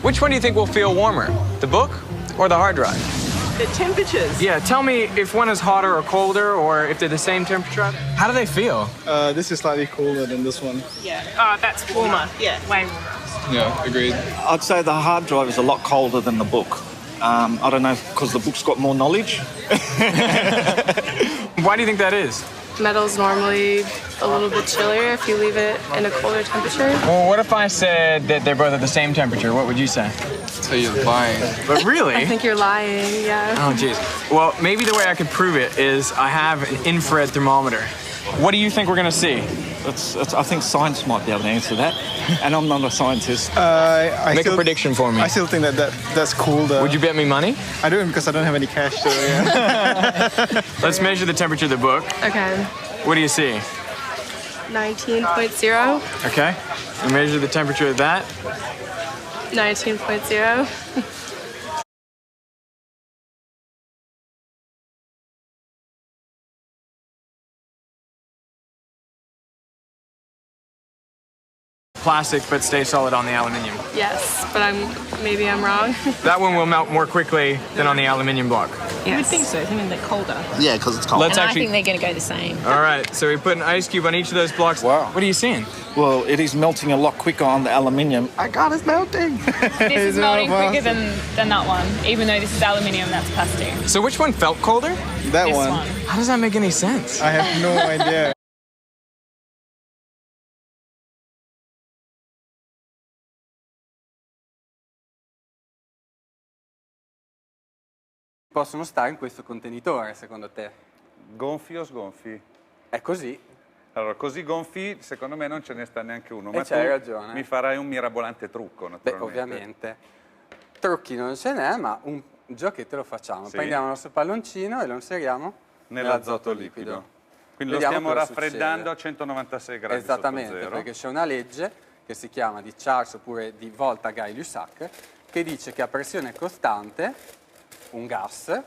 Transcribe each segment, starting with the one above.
Which one do you think will feel warmer, the book or the hard drive? The temperatures. Yeah, tell me if one is hotter or colder, or if they're the same temperature. How do they feel? This is slightly cooler than this one. Yeah. Oh, that's warmer. Yeah, way warmer. Yeah, agreed. I'd say the hard drive is a lot colder than the book. I don't know, because the book's got more knowledge. Why do you think that is? Metal's normally a little bit chillier if you leave it in a colder temperature. Well, what if I said that they're both at the same temperature? What would you say? So you're lying. But really? I think you're lying, yeah. Oh, jeez. Well, maybe the way I could prove it is I have an infrared thermometer. What do you think we're going to see? I think science might be able to answer that, and I'm not a scientist. Make a prediction for me. I still think that's cool, though. Would you bet me money? I don't, because I don't have any cash, so yeah. Let's measure the temperature of the book. Okay. What do you see? 19.0. Okay. And measure the temperature of that. 19.0. Plastic, but stay solid on the aluminium. Yes, but maybe I'm wrong. That one will melt more quickly than on the aluminium block. Yes. You would think so, thinking they're colder. Yeah, because it's cold. Let's And actually... I think they're going to go the same. All right, so we put an ice cube on each of those blocks. Wow. What are you seeing? Well, it is melting a lot quicker on the aluminium. Oh God, it's melting! This is melting quicker than that one, even though this is aluminium, that's plastic. So which one felt colder? That This one. one. How does that make any sense? I have no idea. Possono stare in questo contenitore, secondo te? Gonfi o sgonfi? È così? Allora, così gonfi, secondo me non ce ne sta neanche uno, ma tu c'hai ragione. mi farai un mirabolante trucco, Beh, naturalmente. ovviamente. Trucchi non ce n'è, ma un giochetto lo facciamo. Sì. Prendiamo il nostro palloncino e lo inseriamo Nell'azoto liquido. Quindi Vediamo lo stiamo cosa raffreddando succede. a 196 gradi Esattamente, sotto zero. perché c'è una legge che si chiama di Charles oppure di Volta-Gay-Lussac che dice che a pressione costante un gas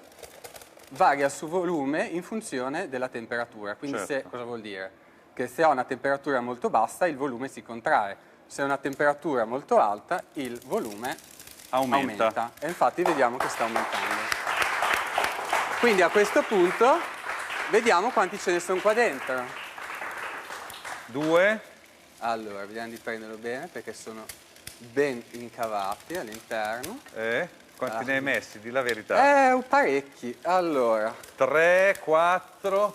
varia il suo volume in funzione della temperatura. Quindi Certo. cosa vuol dire? Che se ho una temperatura molto bassa il volume si contrae, se ho una temperatura molto alta il volume aumenta. E infatti vediamo che sta aumentando. Quindi a questo punto vediamo quanti ce ne sono qua dentro. 2. Allora, vediamo di prenderlo bene perché sono ben incavati all'interno. Quanti ne hai messi? Di la verità. Parecchi. Allora, 3, 4.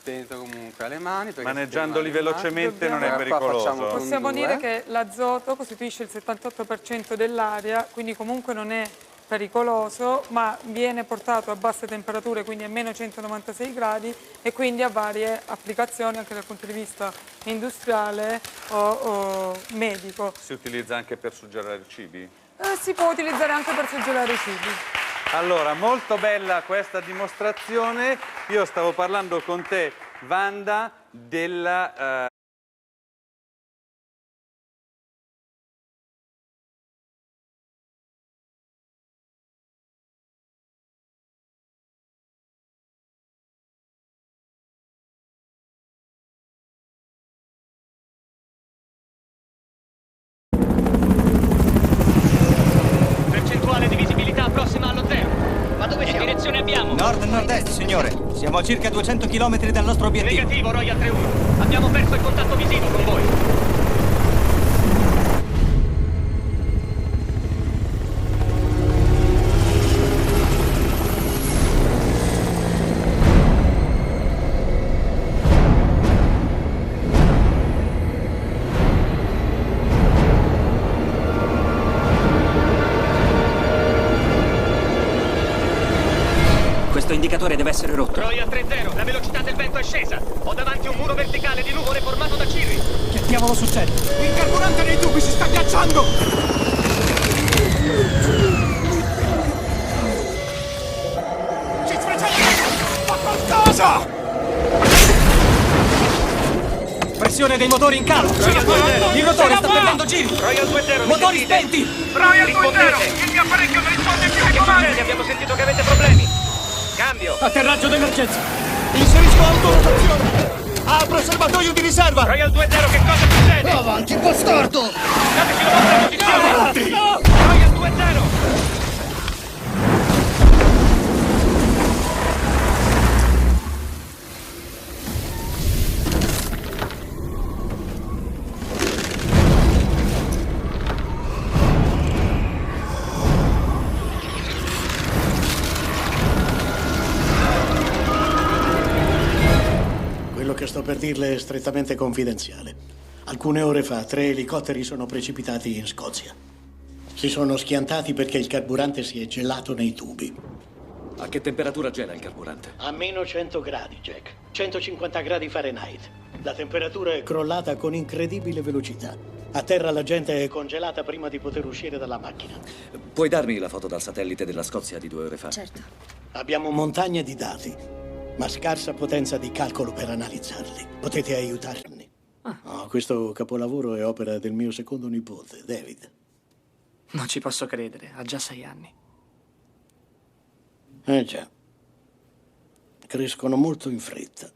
attento comunque alle mani. perché Maneggiandoli si fermano le velocemente non è mani. Allora, qua facciamo pericoloso. con Possiamo due. dire che l'azoto costituisce il 78% dell'aria, quindi comunque non è pericoloso, ma viene portato a basse temperature, quindi a meno 196 gradi, e quindi ha varie applicazioni anche dal punto di vista industriale o medico. Si utilizza anche per suggelare cibi? Si può utilizzare anche per suggelare i cibi. Allora, molto bella questa dimostrazione. Io stavo parlando con te, Wanda, della... Percentuale di visibilità prossima allo zero. Ma dove siamo? Che direzione abbiamo? Nord-nord-est, signore. Siamo a circa 200 km dal nostro obiettivo. Negativo, Royal 3-1. Abbiamo perso il contatto visivo con voi. Questo indicatore deve essere rotto. Royal 3-0, la velocità del vento è scesa. Ho davanti un muro verticale di nuvole formato da cirri. Che diavolo succede? Il carburante nei tubi si sta ghiacciando! Ci specializza! Fa qualcosa! Pressione dei motori in calo. Royal 2-0. Il rotore sta perdendo giri. Royal 2-0, Motori spenti. Royal 2-0, il mio apparecchio non risponde più ai comandi. Che succede? Abbiamo sentito che avete problemi. Cambio. Atterraggio d'emergenza. Inserisco autorotazione. Apro il serbatoio di riserva. Royal 2-0, che cosa succede? Avanti, bastardo. Dateci la vostra posizione! Noi al 2-0! Quello che sto per dirle è strettamente confidenziale. Alcune ore fa 3 elicotteri sono precipitati in Scozia. Si sono schiantati perché il carburante si è gelato nei tubi. A che temperatura gela il carburante? A meno 100 gradi, Jack. 150 gradi Fahrenheit. La temperatura è crollata con incredibile velocità. A terra la gente è congelata prima di poter uscire dalla macchina. Puoi darmi la foto dal satellite della Scozia di 2 ore fa? Certo. Abbiamo montagne di dati, ma scarsa potenza di calcolo per analizzarli. Potete aiutarmi? Oh, questo capolavoro è opera del mio secondo nipote, David. Non ci posso credere, ha già 6 anni. Già. Crescono molto in fretta.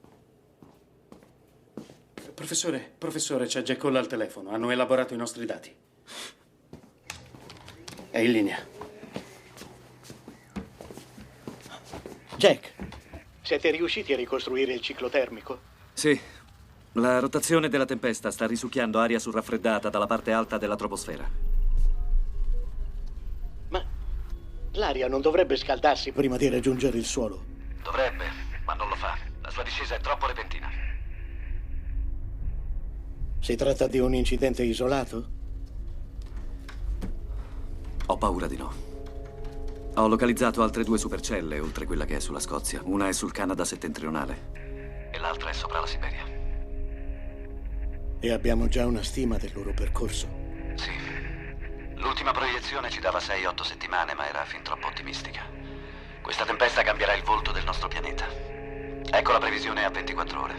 Professore, c'è Jack Hall al telefono. Hanno elaborato i nostri dati. È in linea. Jack, siete riusciti a ricostruire il ciclo termico? Sì. La rotazione della tempesta sta risucchiando aria surraffreddata dalla parte alta della troposfera. Ma l'aria non dovrebbe scaldarsi prima di raggiungere il suolo? Dovrebbe, ma non lo fa. La sua discesa è troppo repentina. Si tratta di un incidente isolato? Ho paura di no. Ho localizzato altre 2 supercelle, oltre quella che è sulla Scozia. Una è sul Canada settentrionale e l'altra è sopra la Siberia. E abbiamo già una stima del loro percorso? Sì. L'ultima proiezione ci dava 6-8 settimane, ma era fin troppo ottimistica. Questa tempesta cambierà il volto del nostro pianeta. Ecco la previsione a 24 ore.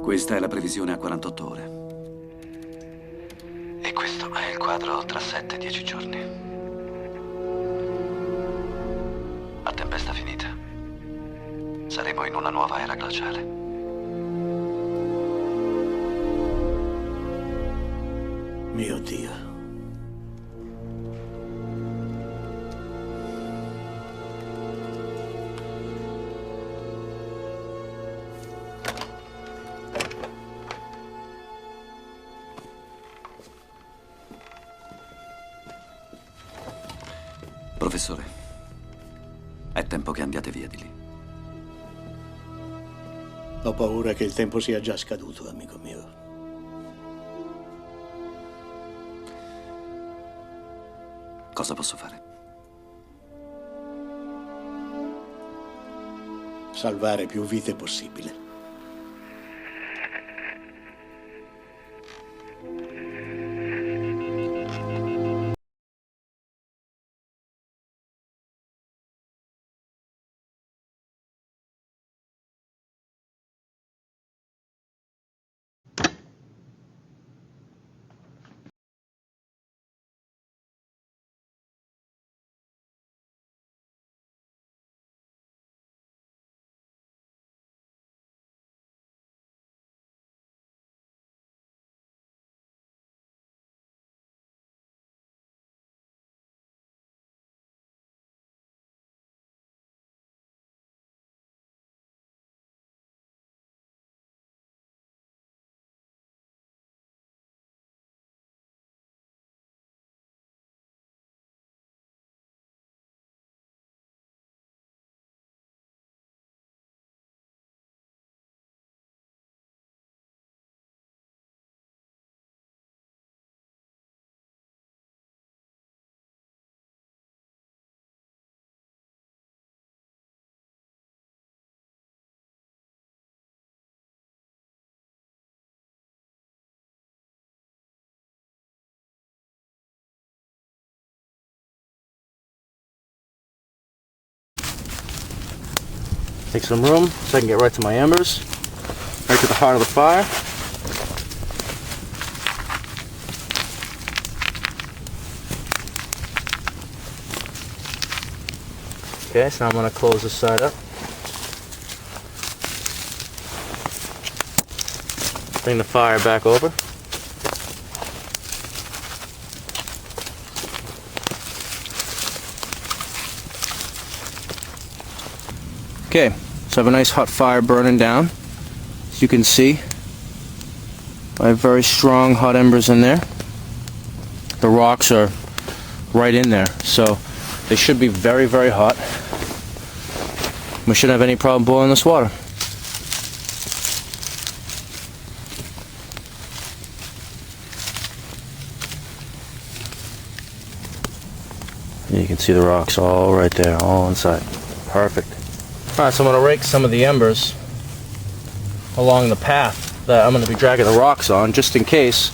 Questa è la previsione a 48 ore. E questo è il quadro tra 7-10 giorni. A tempesta finita, saremo in una nuova era glaciale. Mio Dio. Professore, è tempo che andiate via di lì. Ho paura che il tempo sia già scaduto, amico mio. Cosa posso fare? Salvare più vite possibile. Take some room so I can get right to my embers, right to the heart of the fire. Okay, so I'm going to close this side up. Bring the fire back over. Okay, so I have a nice hot fire burning down. As you can see, I have very strong hot embers in there. The rocks are right in there, so they should be very, very hot. We shouldn't have any problem boiling this water. You can see the rocks all right there, all inside. Perfect. Alright, so I'm going to rake some of the embers along the path that I'm going to be dragging the rocks on, just in case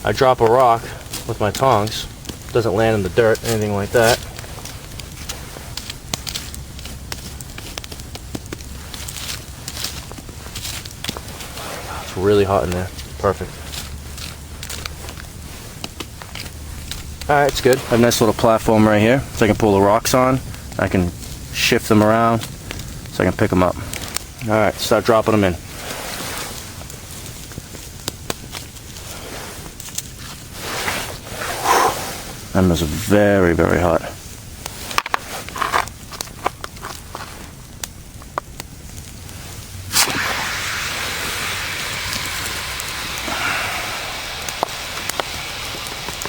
I drop a rock with my tongs. It doesn't land in the dirt, anything like that. It's really hot in there. Perfect. Alright, it's good. I have a nice little platform right here, so I can pull the rocks on. I can shift them around, so I can pick them up. Alright, start dropping them in. Them is very, very hot.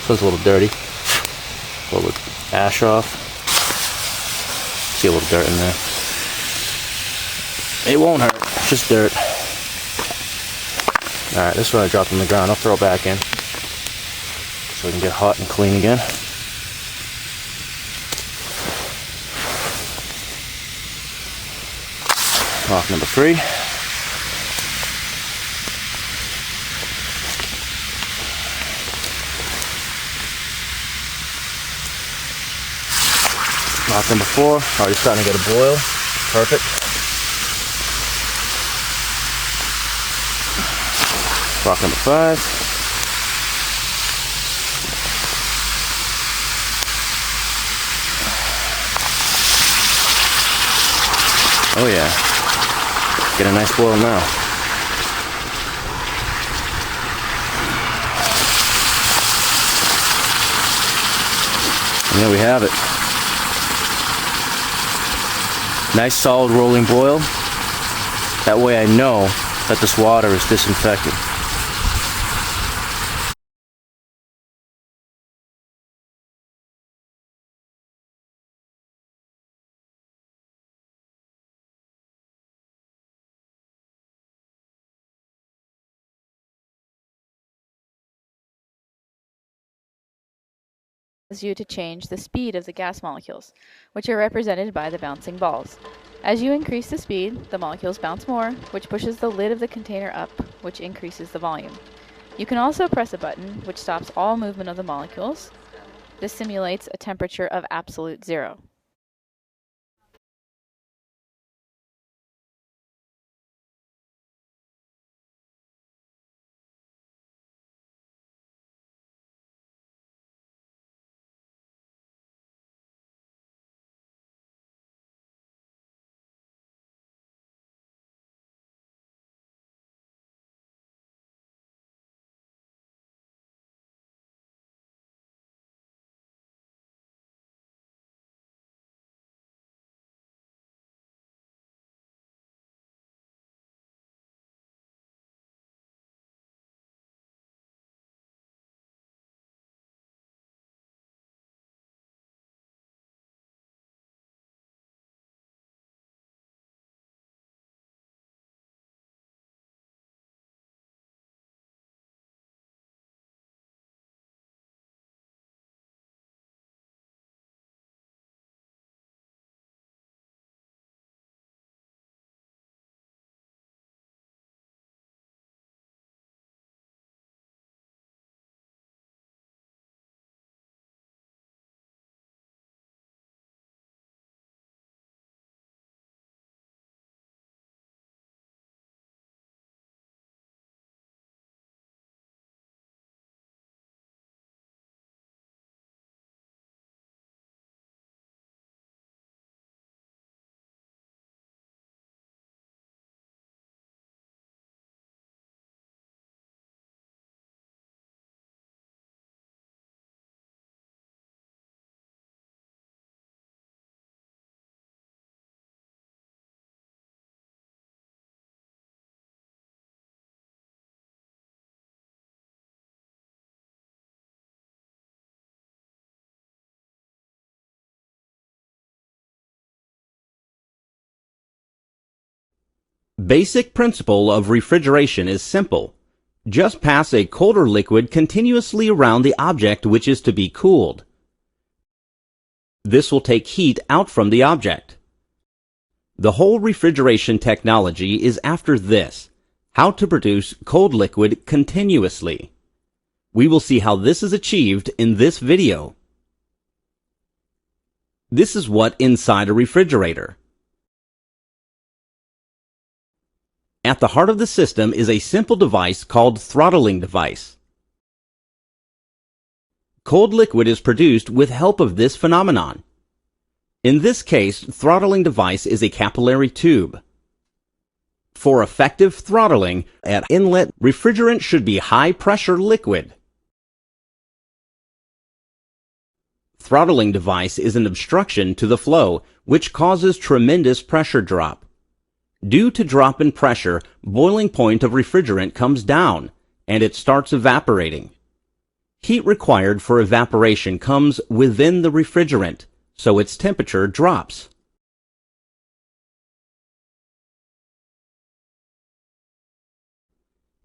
So it's a little dirty. A little ash off. See a little dirt in there. It won't hurt, it's just dirt. Alright, this one I dropped on the ground. I'll throw it back in so we can get hot and clean again. Rock number 3. Rock number 4, already starting to get a boil. Perfect. Rock number 5. Oh yeah. Get a nice boil now. And there we have it. Nice solid rolling boil. That way I know that this water is disinfected. You to change the speed of the gas molecules, which are represented by the bouncing balls. As you increase the speed, the molecules bounce more, which pushes the lid of the container up, which increases the volume. You can also press a button, which stops all movement of the molecules. This simulates a temperature of absolute 0. Basic principle of refrigeration is simple. Just pass a colder liquid continuously around the object which is to be cooled. This will take heat out from the object. The whole refrigeration technology is after this: how to produce cold liquid continuously. We will see how this is achieved in this video. This is what inside a refrigerator. At the heart of the system is a simple device called throttling device. Cold liquid is produced with help of this phenomenon. In this case, throttling device is a capillary tube. For effective throttling, at inlet, refrigerant should be high-pressure liquid. Throttling device is an obstruction to the flow, which causes tremendous pressure drop. Due to drop in pressure, boiling point of refrigerant comes down, and it starts evaporating. Heat required for evaporation comes within the refrigerant, so its temperature drops.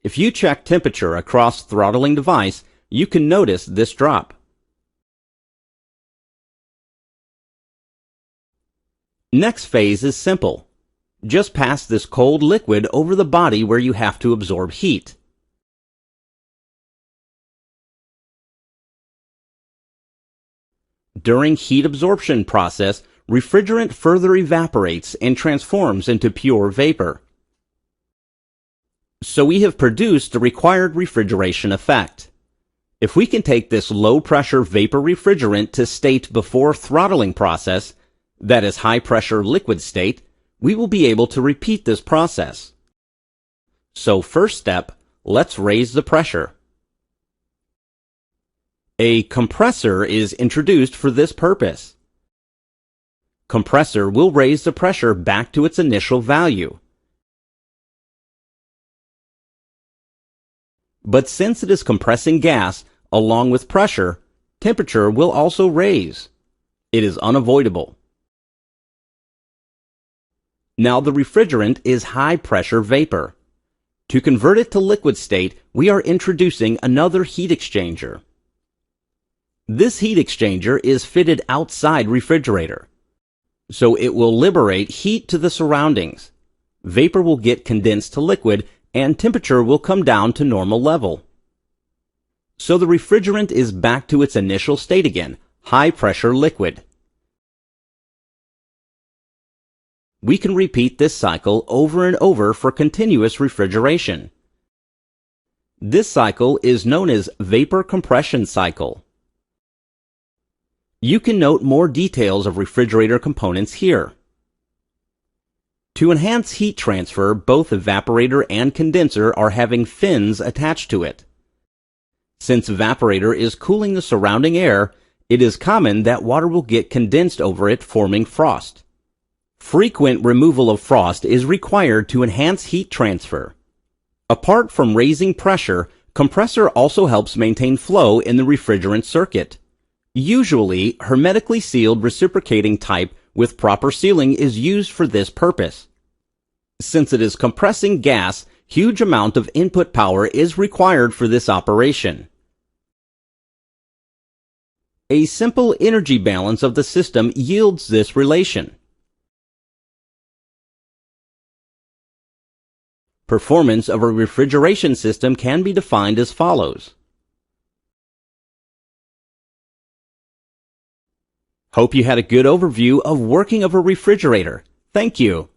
If you check temperature across throttling device, you can notice this drop. Next phase is simple. Just pass this cold liquid over the body where you have to absorb heat. During heat absorption process, refrigerant further evaporates and transforms into pure vapor. So we have produced the required refrigeration effect. If we can take this low-pressure vapor refrigerant to state before throttling process, that is high-pressure liquid state, we will be able to repeat this process. So first step, let's raise the pressure. A compressor is introduced for this purpose. Compressor will raise the pressure back to its initial value. But since it is compressing gas, along with pressure, temperature will also raise. It is unavoidable. Now the refrigerant is high-pressure vapor. To convert it to liquid state, we are introducing another heat exchanger. This heat exchanger is fitted outside refrigerator, so it will liberate heat to the surroundings. Vapor will get condensed to liquid, and temperature will come down to normal level. So the refrigerant is back to its initial state again, high-pressure liquid. We can repeat this cycle over and over for continuous refrigeration. This cycle is known as vapor compression cycle. You can note more details of refrigerator components here. To enhance heat transfer, both evaporator and condenser are having fins attached to it. Since evaporator is cooling the surrounding air, it is common that water will get condensed over it, forming frost. Frequent removal of frost is required to enhance heat transfer. Apart from raising pressure, compressor also helps maintain flow in the refrigerant circuit. Usually, hermetically sealed reciprocating type with proper sealing is used for this purpose. Since it is compressing gas, huge amount of input power is required for this operation. A simple energy balance of the system yields this relation. Performance of a refrigeration system can be defined as follows. Hope you had a good overview of working of a refrigerator. Thank you.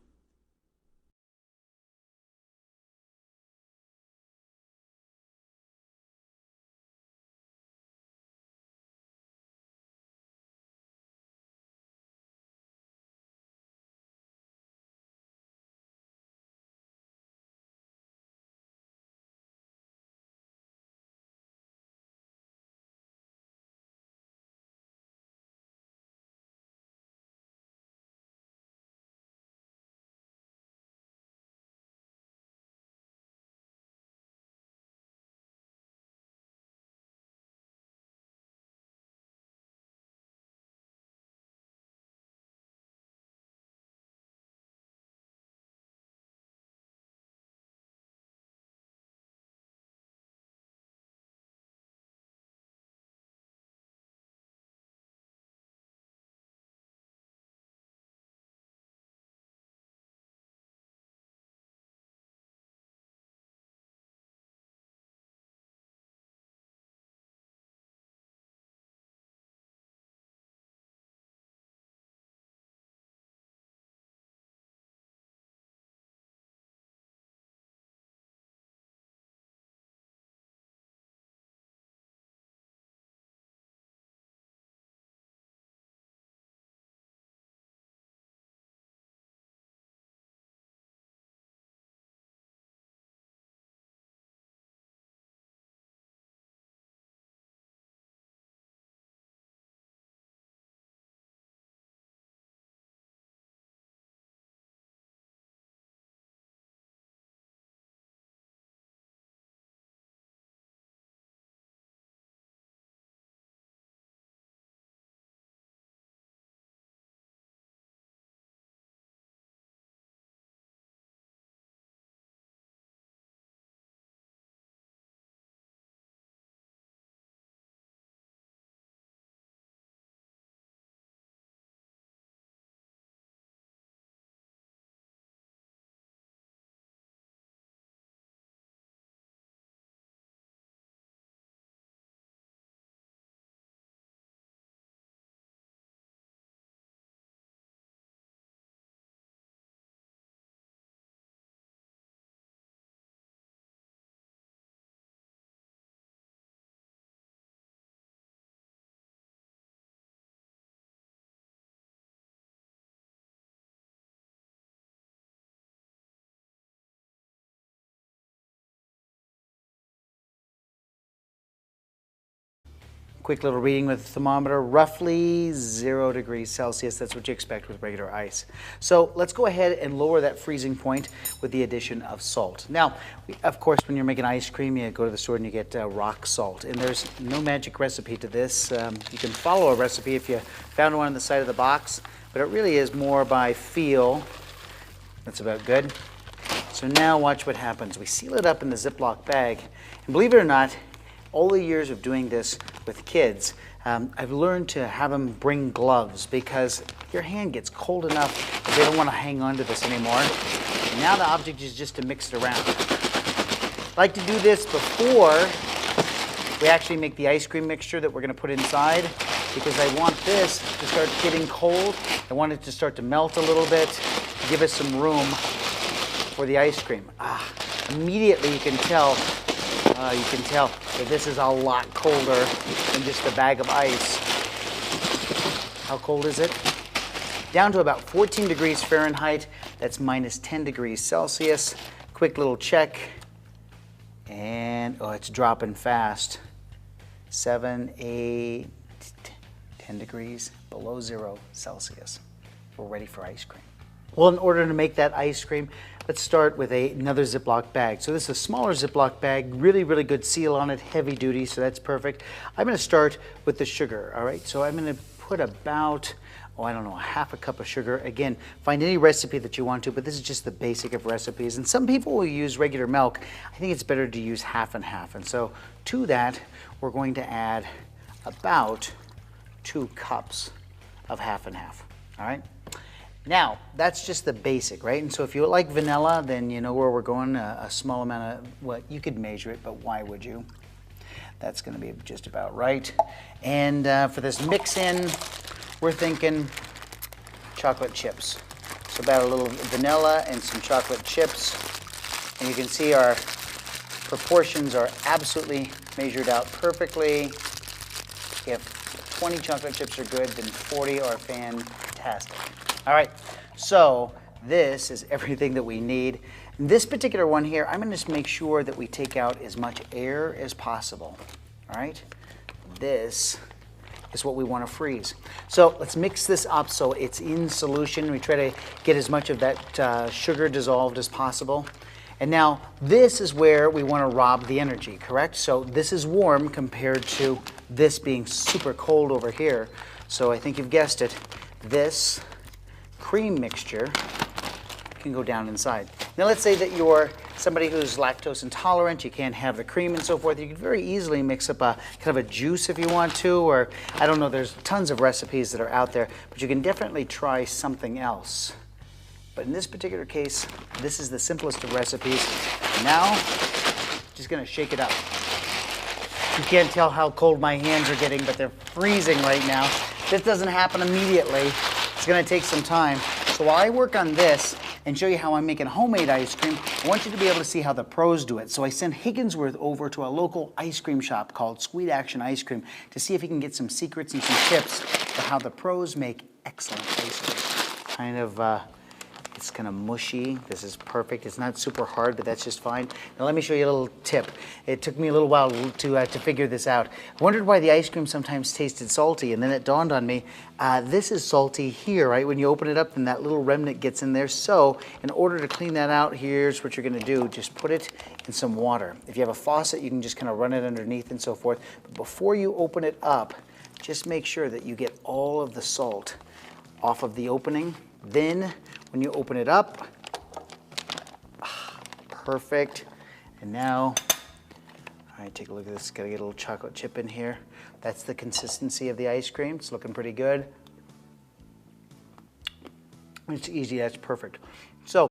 Quick little reading with the thermometer, roughly 0 degrees Celsius. That's what you expect with regular ice. So let's go ahead and lower that freezing point with the addition of salt. Now, of course, when you're making ice cream, you go to the store and you get rock salt. And there's no magic recipe to this. You can follow a recipe if you found one on the side of the box, but it really is more by feel. That's about good. So now watch what happens. We seal it up in the Ziploc bag. And believe it or not, all the years of doing this with kids, I've learned to have them bring gloves because your hand gets cold enough that they don't want to hang on to this anymore. And now the object is just to mix it around. I like to do this before we actually make the ice cream mixture that we're going to put inside because I want this to start getting cold. I want it to start to melt a little bit, to give us some room for the ice cream. Immediately you can tell that this is a lot colder than just a bag of ice. How cold is it? Down to about 14 degrees Fahrenheit. That's minus 10 degrees Celsius. Quick little check. And, oh, it's dropping fast. 7, 8, 10 degrees below 0 Celsius. We're ready for ice cream. Well, in order to make that ice cream, let's start with another Ziploc bag. So this is a smaller Ziploc bag, really, really good seal on it, heavy duty, so that's perfect. I'm going to start with the sugar, all right? So I'm going to put about, I don't know, a half a cup of sugar. Again, find any recipe that you want to, but this is just the basic of recipes. And some people will use regular milk. I think it's better to use half and half. And so to that, we're going to add about 2 cups of half and half, all right? Now, that's just the basic, right? And so if you like vanilla, then you know where we're going, a small amount of, well, you could measure it, but why would you? That's gonna be just about right. And for this mix-in, we're thinking chocolate chips. So about a little vanilla and some chocolate chips. And you can see our proportions are absolutely measured out perfectly. If 20 chocolate chips are good, then 40 are fantastic. All right, so this is everything that we need. This particular one here, I'm gonna just make sure that we take out as much air as possible, all right? This is what we wanna freeze. So let's mix this up so it's in solution. We try to get as much of that sugar dissolved as possible. And now this is where we wanna rob the energy, correct? So this is warm compared to this being super cold over here. So I think you've guessed it. This cream mixture can go down inside. Now let's say that you're somebody who's lactose intolerant, you can't have the cream and so forth. You can very easily mix up a kind of a juice if you want to, or I don't know, there's tons of recipes that are out there, but you can definitely try something else. But in this particular case, this is the simplest of recipes. Now, just gonna shake it up. You can't tell how cold my hands are getting, but they're freezing right now. This doesn't happen immediately. It's gonna take some time. So while I work on this and show you how I'm making homemade ice cream, I want you to be able to see how the pros do it. So I sent Higginsworth over to a local ice cream shop called Sweet Action Ice Cream to see if he can get some secrets and some tips for how the pros make excellent ice cream. It's kind of mushy. This is perfect. It's not super hard, but that's just fine. Now let me show you a little tip. It took me a little while to figure this out. I wondered why the ice cream sometimes tasted salty, and then it dawned on me, this is salty here, right? When you open it up, then that little remnant gets in there. So in order to clean that out, here's what you're gonna do. Just put it in some water. If you have a faucet, you can just kind of run it underneath and so forth. But before you open it up, just make sure that you get all of the salt off of the opening. Then when you open it up, perfect. And now, all right, take a look at this. Gotta get a little chocolate chip in here. That's the consistency of the ice cream. It's looking pretty good. It's easy, that's perfect. So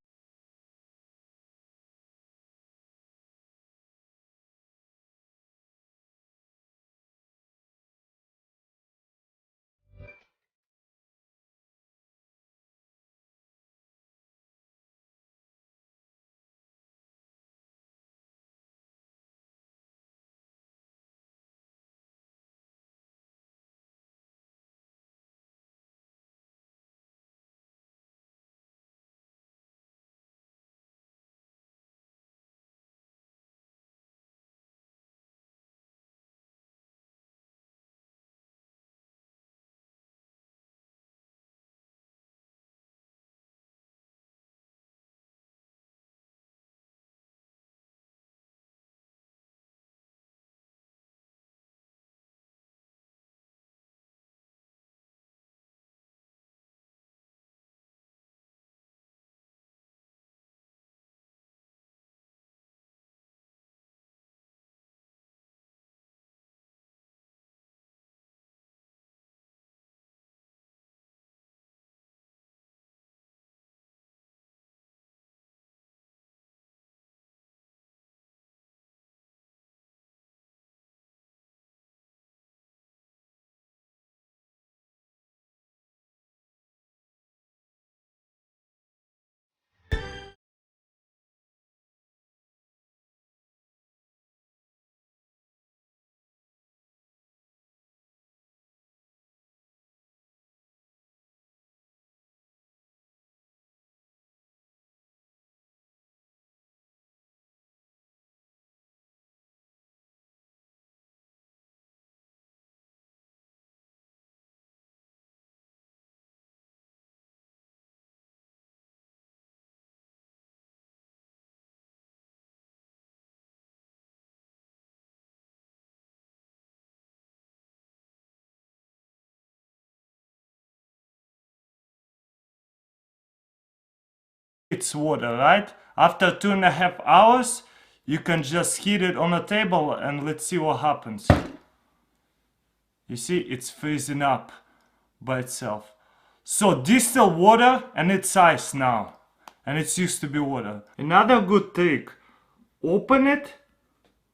It's water, right? After 2.5 hours, you can just heat it on a table and let's see what happens. You see, it's freezing up by itself. So distilled water and it's ice now. And it's used to be water. Another good trick, open it,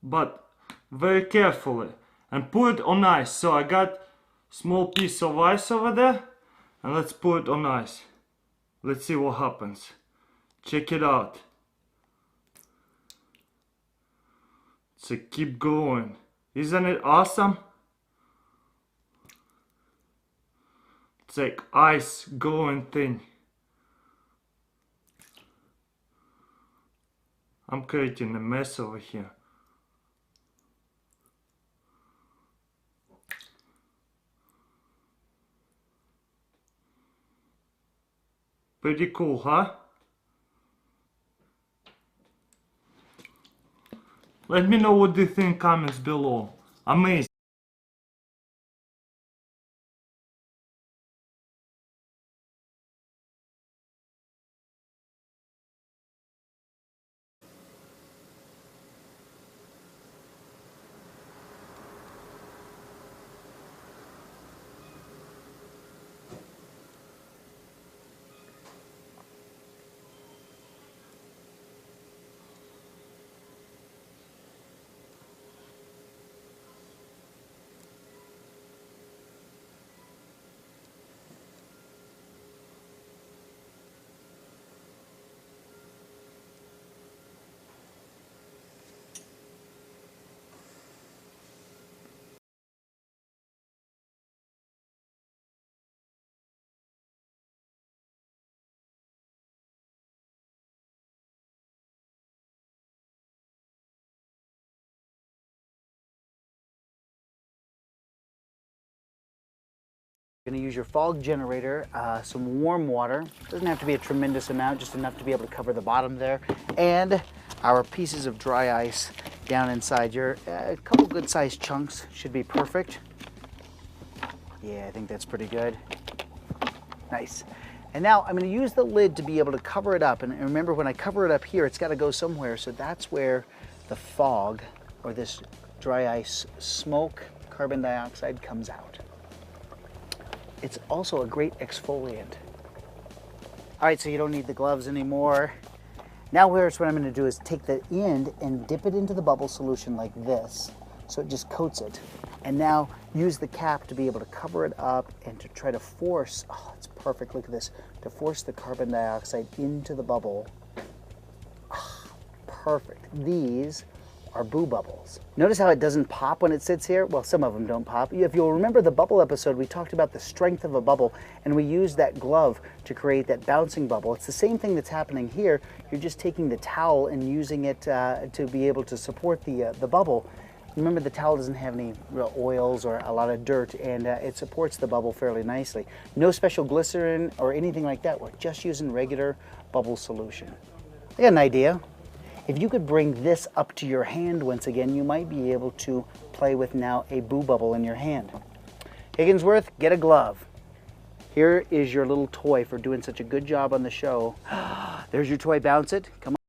but very carefully, and put it on ice. So I got small piece of ice over there, and let's put it on ice. Let's see what happens. Check it out. So keep going. Isn't it awesome? It's like ice going thing. I'm creating a mess over here. Pretty cool, huh? Let me know what you think in comments below. Amazing. You're going to use your fog generator, some warm water. Doesn't have to be a tremendous amount, just enough to be able to cover the bottom there. And our pieces of dry ice down inside. Your a couple good sized chunks should be perfect. Yeah, I think that's pretty good. Nice. And now I'm going to use the lid to be able to cover it up. And remember, when I cover it up here, it's got to go somewhere. So that's where the fog, or this dry ice smoke, carbon dioxide, comes out. It's also a great exfoliant. All right, so you don't need the gloves anymore. Now here's what I'm going to do is take the end and dip it into the bubble solution like this, so it just coats it. And now use the cap to be able to cover it up and to try to force, oh, it's perfect, look at this, to force the carbon dioxide into the bubble. Oh, perfect. These are boo bubbles. Notice how it doesn't pop when it sits here? Well, some of them don't pop. If you'll remember the bubble episode, we talked about the strength of a bubble, and we used that glove to create that bouncing bubble. It's the same thing that's happening here. You're just taking the towel and using it to be able to support the bubble. Remember, the towel doesn't have any real oils or a lot of dirt, and it supports the bubble fairly nicely. No special glycerin or anything like that. We're just using regular bubble solution. I got an idea. If you could bring this up to your hand once again, you might be able to play with now a boo bubble in your hand. Higginsworth, get a glove. Here is your little toy for doing such a good job on the show. There's your toy, bounce it. Come on.